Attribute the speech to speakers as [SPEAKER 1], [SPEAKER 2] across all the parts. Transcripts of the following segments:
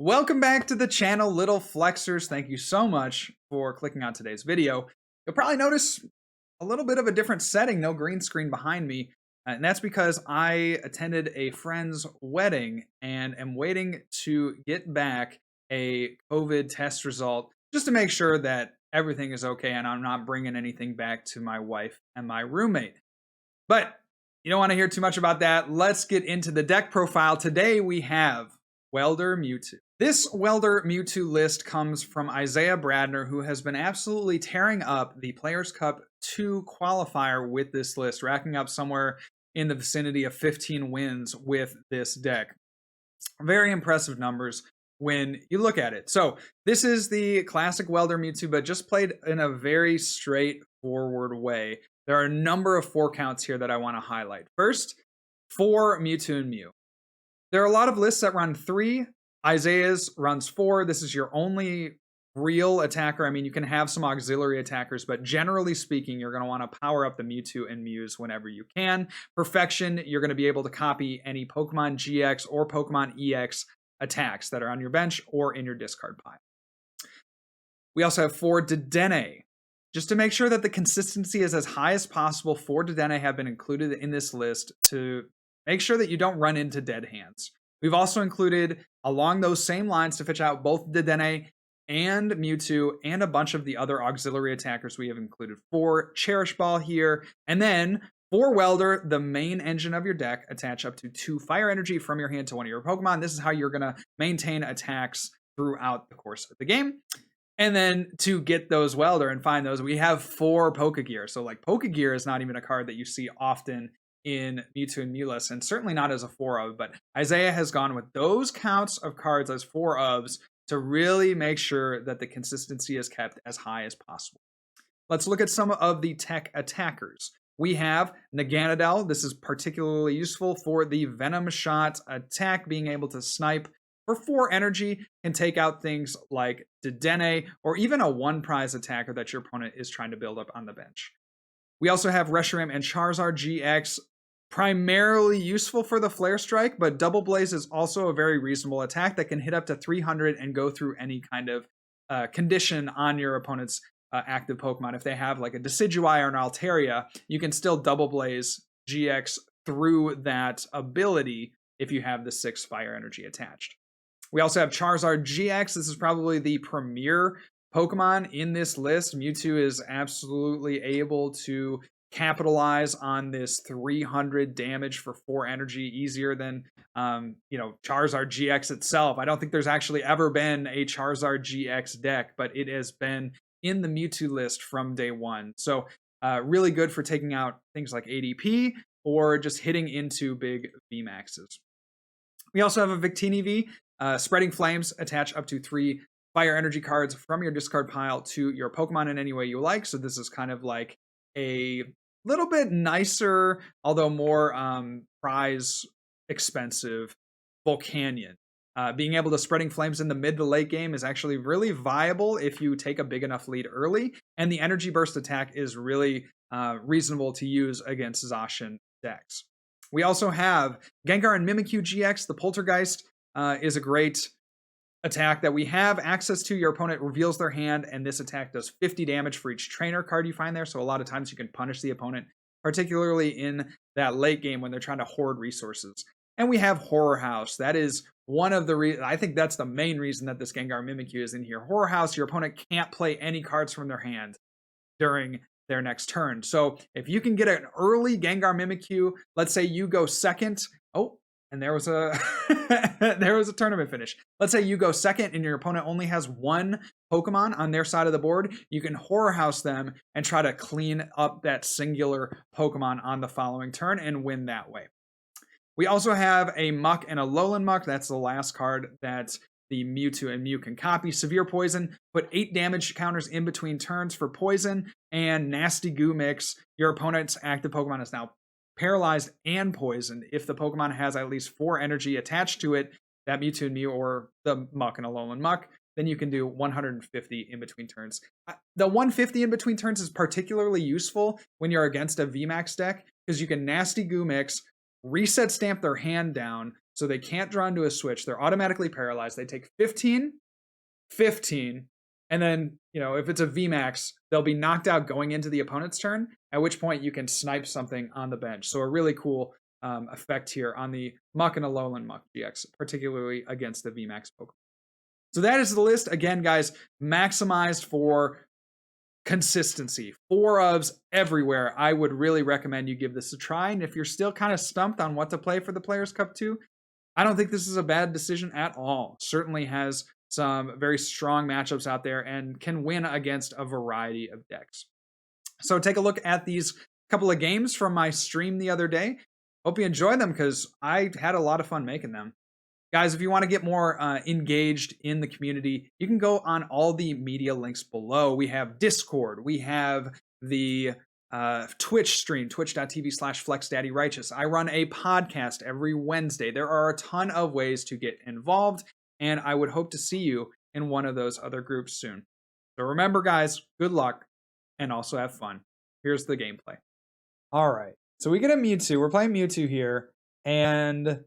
[SPEAKER 1] Welcome back to the channel, Little Flexers. Thank you so much for clicking on today's video. You'll probably notice a little bit of a different setting, no green screen behind me, and that's because I attended a friend's wedding and am waiting to get back a COVID test result just to make sure that everything is okay and I'm not bringing anything back to my wife and my roommate. But you don't want to hear too much about that. Let's get into the deck profile. Today we have Welder Mewtwo. This Welder Mewtwo list comes from Isaiah Bradner, who has been absolutely tearing up the Players' Cup 2 qualifier with this list, racking up somewhere in the vicinity of 15 wins with this deck. Very impressive numbers when you look at it. So this is the classic Welder Mewtwo, but just played in a very straightforward way. There are a number of 4 counts here that I want to highlight. First, for Mewtwo and Mew. There are a lot of lists that run 3. Isaiah's runs 4. This is your only real attacker. I mean, you can have some auxiliary attackers, but generally speaking, you're going to want to power up the Mewtwo and Mews whenever you can. Perfection, you're going to be able to copy any Pokemon GX or Pokemon EX attacks that are on your bench or in your discard pile. We also have 4 Dedenne. Just to make sure that the consistency is as high as possible, 4 Dedenne have been included in this list to make sure that you don't run into dead hands. We've also included, along those same lines, to fetch out both Dedenne and Mewtwo and a bunch of the other auxiliary attackers. We have included 4 Cherish Ball here. And then for Welder, the main engine of your deck, attach up to 2 Fire Energy from your hand to one of your Pokemon. This is how you're going to maintain attacks throughout the course of the game. And then to get those Welder and find those, we have 4 Pokégear. So like Pokégear is not even a card that you see often in Mewtwo and Mew lists, and certainly not as a 4 of, but Isaiah has gone with those counts of cards as 4 ofs to really make sure that the consistency is kept as high as possible. Let's look at some of the tech attackers. We have Naganadel. This is particularly useful for the Venom Shot attack, being able to snipe for 4 energy and take out things like Dedenne or even a 1 prize attacker that your opponent is trying to build up on the bench. We also have Reshiram and Charizard-GX, primarily useful for the Flare Strike, but Double Blaze is also a very reasonable attack that can hit up to 300 and go through any kind of condition on your opponent's active Pokemon. If they have like a Decidueye or an Altaria, you can still Double Blaze GX through that ability if you have the 6 Fire Energy attached. We also have Charizard-GX. This is probably the premier Pokemon in this list. Mewtwo is absolutely able to capitalize on this 300 damage for 4 energy easier than Charizard-GX itself. I don't think there's actually ever been a Charizard-GX deck, but it has been in the Mewtwo list from day one. So really good for taking out things like ADP or just hitting into big VMAXs. We also have a Victini V, Spreading Flames, attach up to 3 Fire Energy cards from your discard pile to your Pokemon in any way you like. So this is kind of like a little bit nicer, although more prize expensive Volcanion. Being able to Spreading Flames in the mid to late game is actually really viable if you take a big enough lead early, and the Energy Burst attack is really reasonable to use against Zacian decks. We also have Gengar and Mimikyu-GX. The Poltergeist is a great attack that we have access to. Your opponent reveals their hand, and this attack does 50 damage for each trainer card you find there. So a lot of times you can punish the opponent, particularly in that late game when they're trying to hoard resources. And we have Horror House. That is one of the I think that's the main reason that this Gengar Mimikyu is in here. Horror House, your opponent can't play any cards from their hand during their next turn. So if you can get an early Gengar Mimikyu, let's say you go second. Oh, and there was a there was a tournament finish. Let's say you go second and your opponent only has 1 Pokemon on their side of the board. You can Horror House them and try to clean up that singular Pokemon on the following turn and win that way. We also have a Muk Alolan Muk. That's the last card that the Mewtwo and Mew can copy. Severe Poison, put 8 damage counters in between turns for poison, and Nasty Goo Mix. Your opponent's active Pokemon is now paralyzed and poisoned. If the Pokemon has at least 4 energy attached to it, that Mewtwo and Mew or the Muk Alolan Muk, then you can do 150 in between turns. The 150 in between turns is particularly useful when you're against a VMAX deck, because you can Nasty Goo Mix, Reset Stamp their hand down, so they can't draw into a switch. They're automatically paralyzed. They take 15, 15, and then, you know, if it's a VMAX, they'll be knocked out going into the opponent's turn, at which point you can snipe something on the bench. So a really cool effect here on the Muk and Alolan Muk-GX, particularly against the VMAX Pokemon. So that is the list. Again, guys, maximized for consistency. 4 ofs everywhere. I would really recommend you give this a try. And if you're still kind of stumped on what to play for the Players' Cup 2, I don't think this is a bad decision at all. Certainly has some very strong matchups out there and can win against a variety of decks. So take a look at these couple of games from my stream the other day. Hope you enjoyed them because I had a lot of fun making them. Guys, if you want to get more engaged in the community, you can go on all the media links below. We have Discord. We have the Twitch stream, twitch.tv/FlexDaddyRighteous. I run a podcast every Wednesday. There are a ton of ways to get involved, and I would hope to see you in one of those other groups soon. So remember, guys, good luck, and also have fun. Here's the gameplay. All right, so we get a Mewtwo. We're playing Mewtwo here, and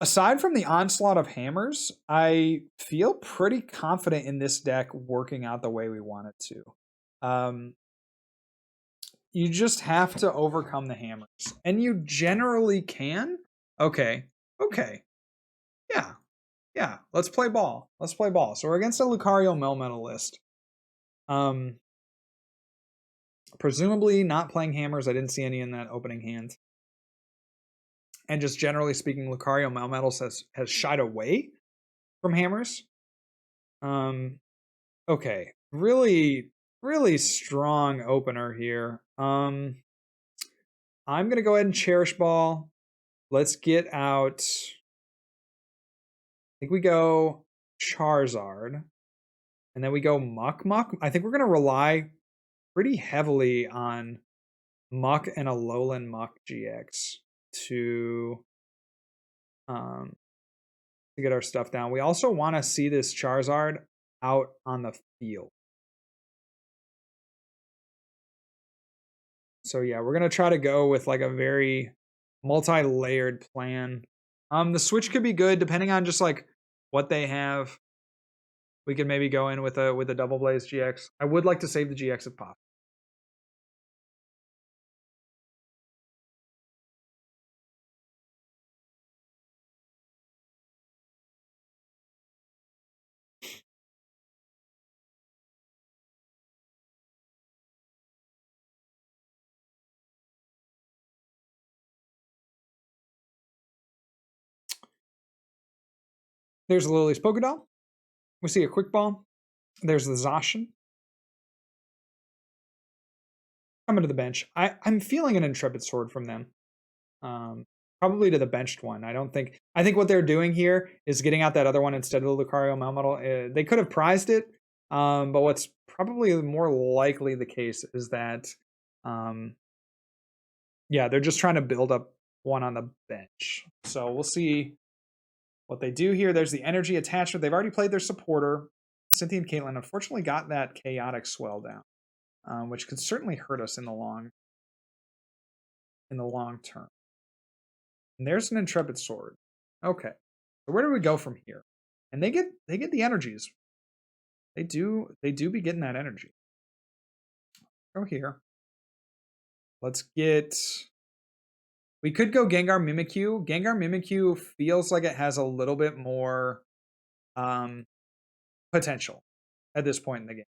[SPEAKER 1] aside from the onslaught of hammers, I feel pretty confident in this deck working out the way we want it to. You just have to overcome the hammers, and you generally can. Okay. Yeah, let's play ball. So we're against a Lucario Melmetal list. Presumably not playing hammers. I didn't see any in that opening hand. And just generally speaking, Lucario Melmetal has shied away from hammers. Okay, really strong opener here. I'm gonna go ahead and Cherish Ball. Let's get out. I think we go Charizard, and then we go Muk. I think we're gonna rely pretty heavily on Muk and Alolan Muk-GX to get our stuff down. We also want to see this Charizard out on the field. So yeah, we're gonna try to go with like a very multi-layered plan. The switch could be good depending on just like what they have. We could maybe go in with a Double Blaze GX. I would like to save the GX if possible. There's Lily's Pokédoll. We see a Quick Ball. There's the Zacian. Coming to the bench. I'm feeling an Intrepid Sword from them. Probably to the benched one. I think what they're doing here is getting out that other one instead of the Lucario Melmetal. They could have prized it, but what's probably more likely the case is that, yeah, they're just trying to build up one on the bench. So we'll see what they do here. There's the energy attachment. They've already played their supporter. Cynthia and Caitlin unfortunately got that chaotic swell down, which could certainly hurt us in the long term. And there's an Intrepid Sword. Okay, so where do we go from here? And they get the energies. They do be getting that energy. Go here. Let's get. We could go Gengar Mimikyu. Gengar Mimikyu feels like it has a little bit more potential at this point in the game.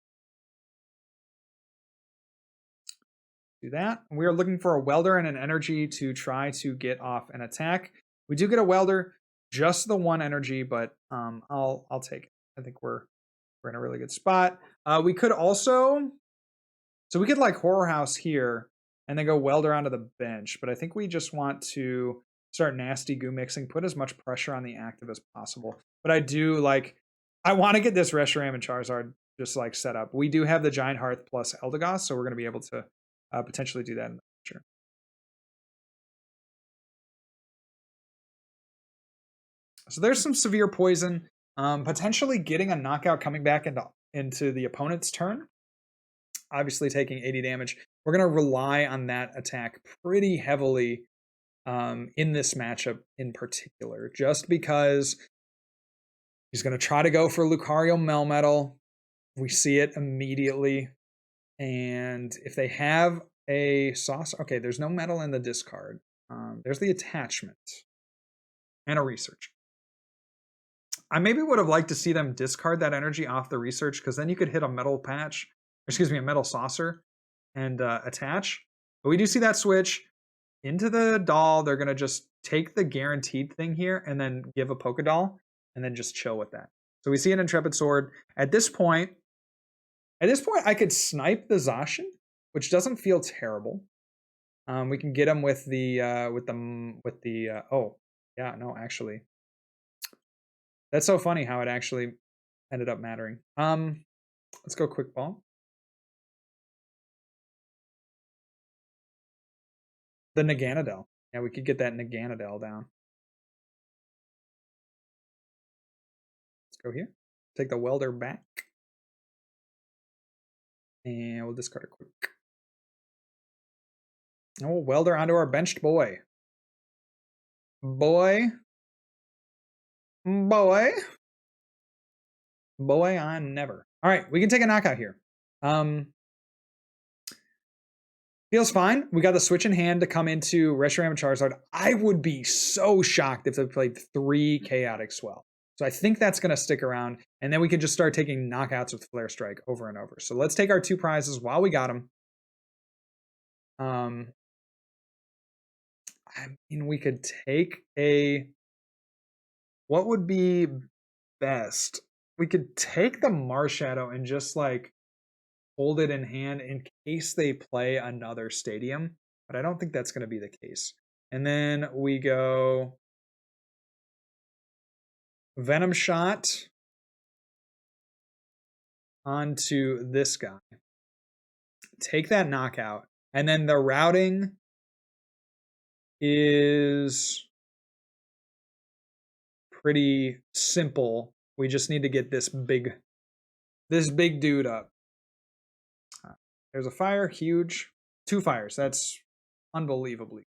[SPEAKER 1] Do that. We are looking for a Welder and an energy to try to get off an attack. We do get a Welder, just the 1 energy, but I'll take it. I think we're in a really good spot. We could also, so we could like Horror House here and then go Welder onto the bench, but I think we just want to start nasty goo mixing, put as much pressure on the active as possible. But I want to get this Reshiram and Charizard just like set up. We do have the Giant Hearth plus Eldegoss, so we're going to be able to potentially do that in the future. So there's some severe poison, potentially getting a knockout coming back into the opponent's turn. Obviously taking 80 damage. We're going to rely on that attack pretty heavily in this matchup in particular, just because he's going to try to go for Lucario Melmetal. We see it immediately. And if they have a sauce, okay, there's no metal in the discard. There's the attachment and a research. I maybe would have liked to see them discard that energy off the research, because then you could hit a metal patch, excuse me, a metal saucer and attach. But we do see that switch into the doll. They're going to just take the guaranteed thing here and then give a Pokédoll and then just chill with that. So we see an Intrepid Sword. At this point, I could snipe the Zacian, which doesn't feel terrible. We can get him with the oh yeah, no, actually, that's so funny how it actually ended up mattering. Let's go Quick Ball. The Naganadel. Yeah, we could get that Naganadel down. Let's go here. Take the Welder back. And we'll discard a quick. And we'll Welder onto our benched boy. Boy, I'm never. All right, we can take a knockout here. Feels fine. We got the switch in hand to come into Reshiram Charizard. I would be so shocked if they played 3 Chaotic Swell. So I think that's going to stick around. And then we can just start taking knockouts with Flare Strike over and over. So let's take our 2 prizes while we got them. I mean, we could take a... What would be best? We could take the Marshadow and just like hold it in hand in case they play another stadium, but I don't think that's going to be the case. And then we go Venom Shot onto this guy. Take that knockout. And then the routing is pretty simple. We just need to get this big dude up. There's a fire, huge. 2 fires. That's unbelievably.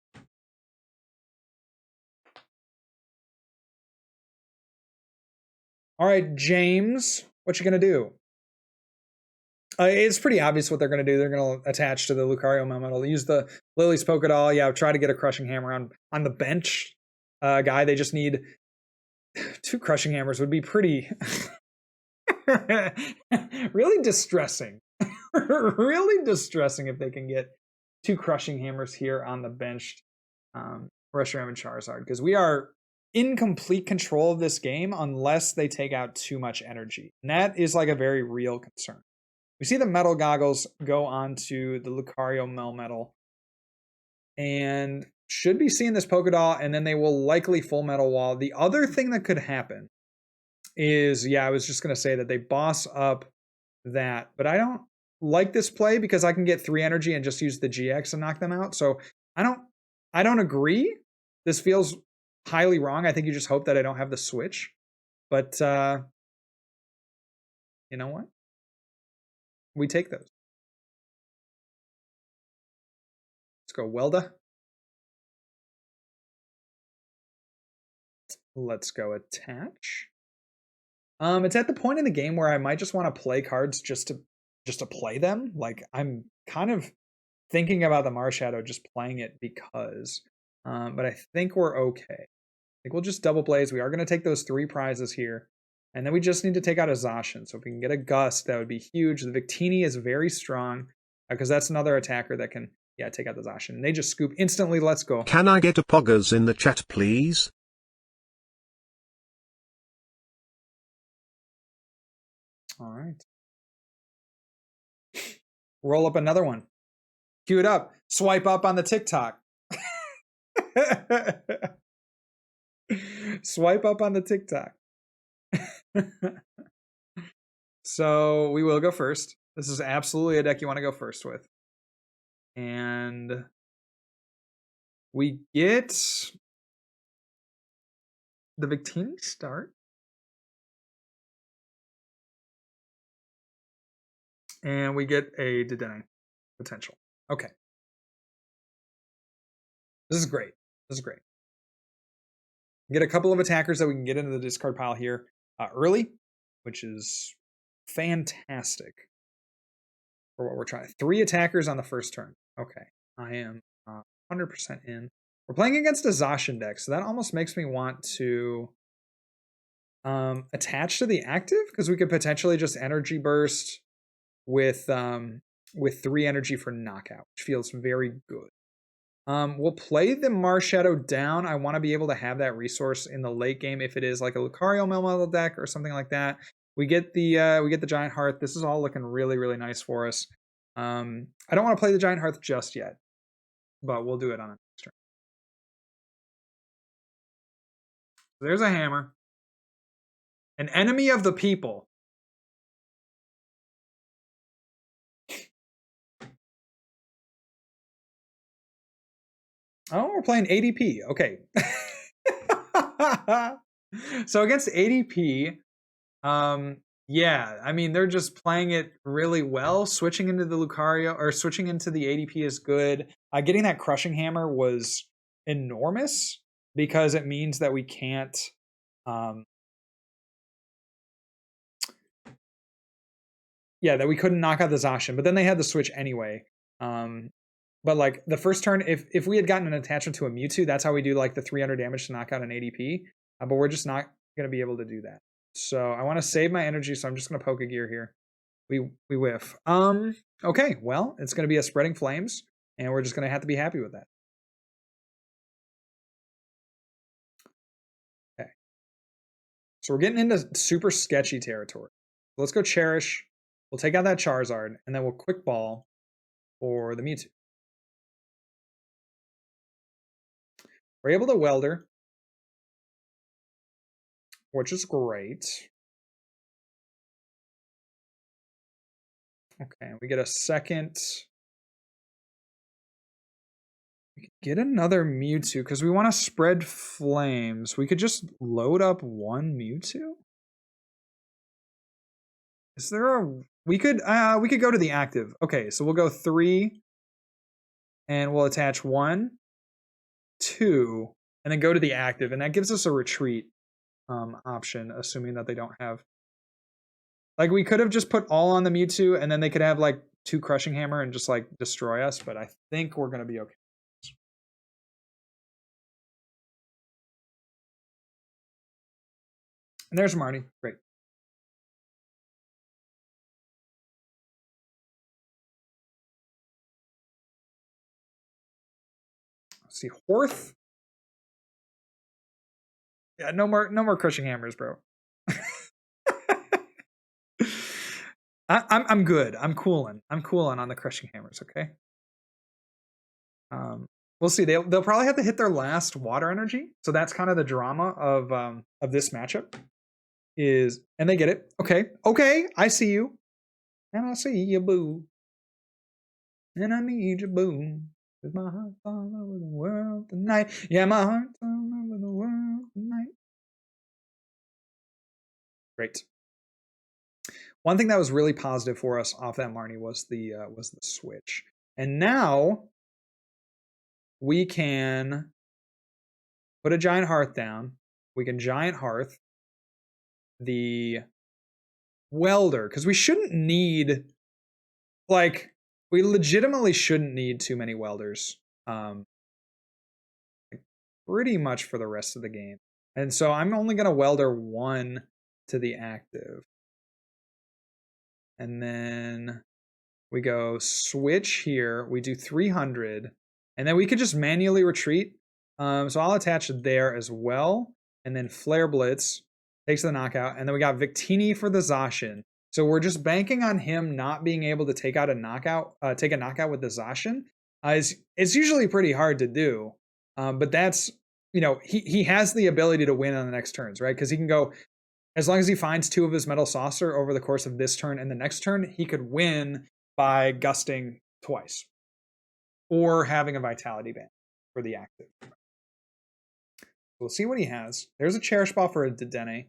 [SPEAKER 1] All right, James, what you gonna do? It's pretty obvious what they're gonna do. They're gonna attach to the Lucario Melmetal. Use the Lily's Pokédoll. Yeah, try to get a Crushing Hammer on the bench guy. They just need 2 Crushing Hammers would be pretty really distressing. Really distressing if they can get 2 Crushing Hammers here on the benched Reshiram and Charizard, because we are in complete control of this game unless they take out too much energy. And that is like a very real concern. We see the Metal Goggles go onto the Lucario Melmetal and should be seeing this Pokédoll, and then they will likely Full Metal Wall. The other thing that could happen is, yeah, I was just going to say that they boss up that, but I don't like this play because I can get 3 energy and just use the GX and knock them out. So I don't agree. This feels highly wrong. I think you just hope that I don't have the switch. But you know what? We take those. Let's go Welda. Let's go attach. It's at the point in the game where I might just want to play cards just to play them. Like, I'm kind of thinking about the Marshadow, just playing it because. But I think we're okay. I think we'll just double blaze. We are going to take those 3 prizes here. And then we just need to take out a Zacian. So if we can get a Gust, that would be huge. The Victini is very strong because that's another attacker that can, yeah, take out the Zacian. And they just scoop instantly. Let's go.
[SPEAKER 2] Can I get a poggers in the chat, please?
[SPEAKER 1] All right. Roll up another one. Cue it up. Swipe up on the TikTok. Swipe up on the TikTok. So we will go first. This is absolutely a deck you want to go first with. And we get the Victini start. And we get a Dedenne potential. Okay. This is great. This is great. Get a couple of attackers that we can get into the discard pile here early, which is fantastic for what we're trying. 3 attackers on the first turn. Okay, I am 100% in. We're playing against a Zacian deck, so that almost makes me want to attach to the active, because we could potentially just energy burst with 3 energy for knockout, which feels very good. We'll play the Marshadow down. I want to be able to have that resource in the late game if it is like a Lucario Melmetal deck or something like that. We get the Giant Hearth. This is all looking really, really nice for us. I don't want to play the Giant Hearth just yet, but we'll do it on the next turn. There's a hammer. An enemy of the people. Oh, we're playing ADP. Okay. So against ADP, yeah, I mean, they're just playing it really well. Switching into the Lucario, or switching into the ADP is good. Getting that Crushing Hammer was enormous, because it means that we can't... yeah, that we couldn't knock out the Zacian, but then they had the switch anyway. But like the first turn, if we had gotten an attachment to a Mewtwo, that's how we do like the 300 damage to knock out an ADP. But we're just not going to be able to do that. So I want to save my energy, so I'm just going to Pokégear here. We whiff. Okay, well, it's going to be a Spreading Flames, and we're just going to have to be happy with that. Okay. So we're getting into super sketchy territory. Let's go Cherish. We'll take out that Charizard, and then we'll Quick Ball for the Mewtwo. We're able to Welder, which is great. Okay, we get a second. We could get another Mewtwo, because we want to spread flames. We could just load up 1 Mewtwo? Is there a... we could go to the active. Okay, so we'll go 3, and we'll attach 1, 2, and then go to the active, and that gives us a retreat option, assuming that they don't have... like, we could have just put all on the Mewtwo, and then they could have, like, 2 Crushing Hammer and just, like, destroy us, but I think we're going to be okay. And there's Marty. Great. Let's see, Horth. Yeah, no more Crushing Hammers, bro. I'm good. I'm cooling on the Crushing Hammers. Okay. We'll see. They'll probably have to hit their last Water Energy, so that's kind of the drama of this matchup. And they get it. Okay. I see you, and I see you, boo, and I need you, boo. With my heart all over the world tonight. Yeah, my heart's all over the world tonight. Great. One thing that was really positive for us off that Marnie was the switch. And now we can put a Giant Hearth down. We can Giant Hearth the Welder, because we shouldn't need, like, we legitimately shouldn't need too many Welders. Pretty much for the rest of the game. And so I'm only going to Welder 1 to the active. And then we go switch here. We do 300. And then we could just manually retreat. So I'll attach it there as well. And then Flare Blitz takes the knockout. And then we got Victini for the Zacian. So we're just banking on him not being able to take out a knockout, take a knockout with the Zacian. It's usually pretty hard to do. But that's, you know, he has the ability to win on the next turns, right? Because he can go, as long as he finds 2 of his Metal Saucer over the course of this turn and the next turn, he could win by gusting twice. Or having a Vitality Band for the active. We'll see what he has. There's a Cherish Ball for a Dedenne.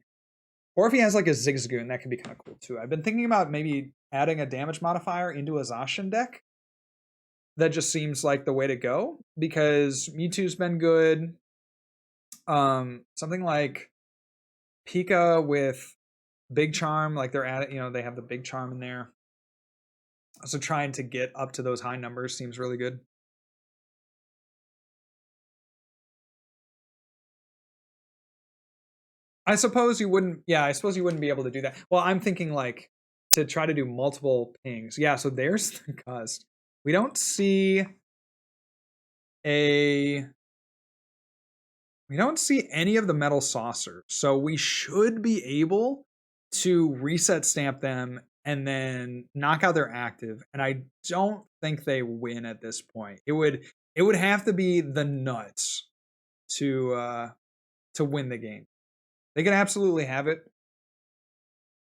[SPEAKER 1] Or if he has like a Zigzagoon, that could be kind of cool too. I've been thinking about maybe adding a damage modifier into a Zacian deck. that just seems like the way to go because Mewtwo's been good. Something like Pika with Big Charm, like they're at it, they have the Big Charm in there. So trying to get up to those high numbers seems really good. I suppose you wouldn't be able to do that. Well, I'm thinking like to try to do multiple pings. Yeah, so there's the Gust. We don't see any of the Metal Saucers. So we should be able to reset stamp them and then knock out their active. And I don't think they win at this point. It would have to be the nuts to win the game. They could absolutely have it,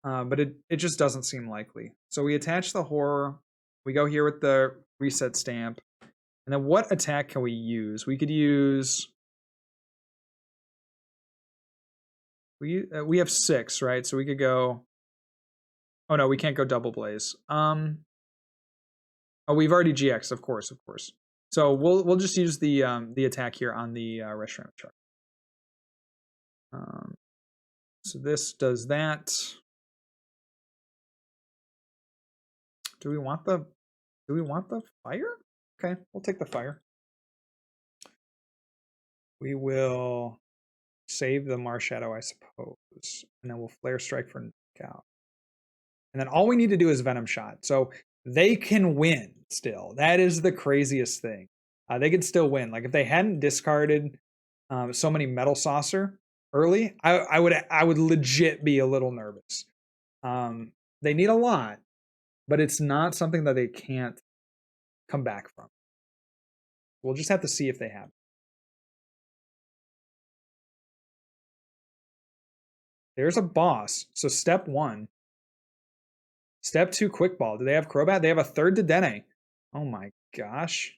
[SPEAKER 1] but it just doesn't seem likely. So we attach the Horror. We go here with the reset stamp. And then what attack can we use? We could use... We have 6, right? So we could go... Oh, no, we can't go Double Blaze. Oh, we've already GX, of course. So we'll just use the attack here on the Reshiram Charizard. So this does that. Do we want the fire? Okay, we'll take the fire. We will save the Marshadow, I suppose, and then we'll Flare Strike for knockout. And then all we need to do is Venom Shot. So they can win still. That is the craziest thing. They could still win. Like if they hadn't discarded so many Metal Saucer early, I would legit be a little nervous. They need a lot, but it's not something that they can't come back from. We'll just have to see if they have. There's a boss. So step 1. Step 2, Quick Ball. Do they have Crobat? They have a third Dedenne. Oh my gosh.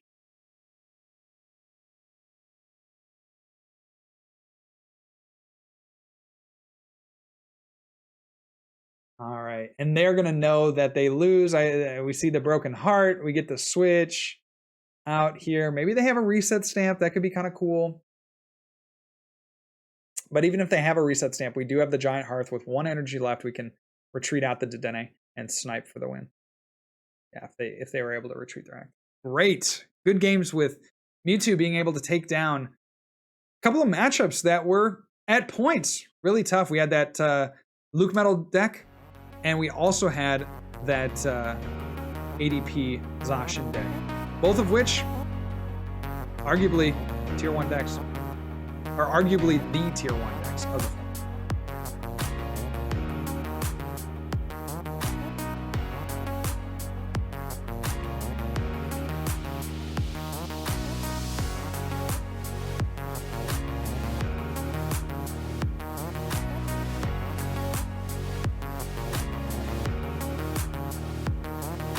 [SPEAKER 1] All right, and they're gonna know that they lose. We see the Broken Heart. We get the switch out here. Maybe they have a reset stamp. That could be kind of cool. But even if they have a reset stamp, we do have the Giant Hearth with 1 energy left. We can retreat out the Dedenne and snipe for the win. Yeah, if they were able to retreat their act. Great, good games with Mewtwo being able to take down a couple of matchups that were at points really tough. We had that Lucario deck. And we also had that ADP Zacian deck, both of which arguably tier 1 decks, or arguably the tier 1 decks of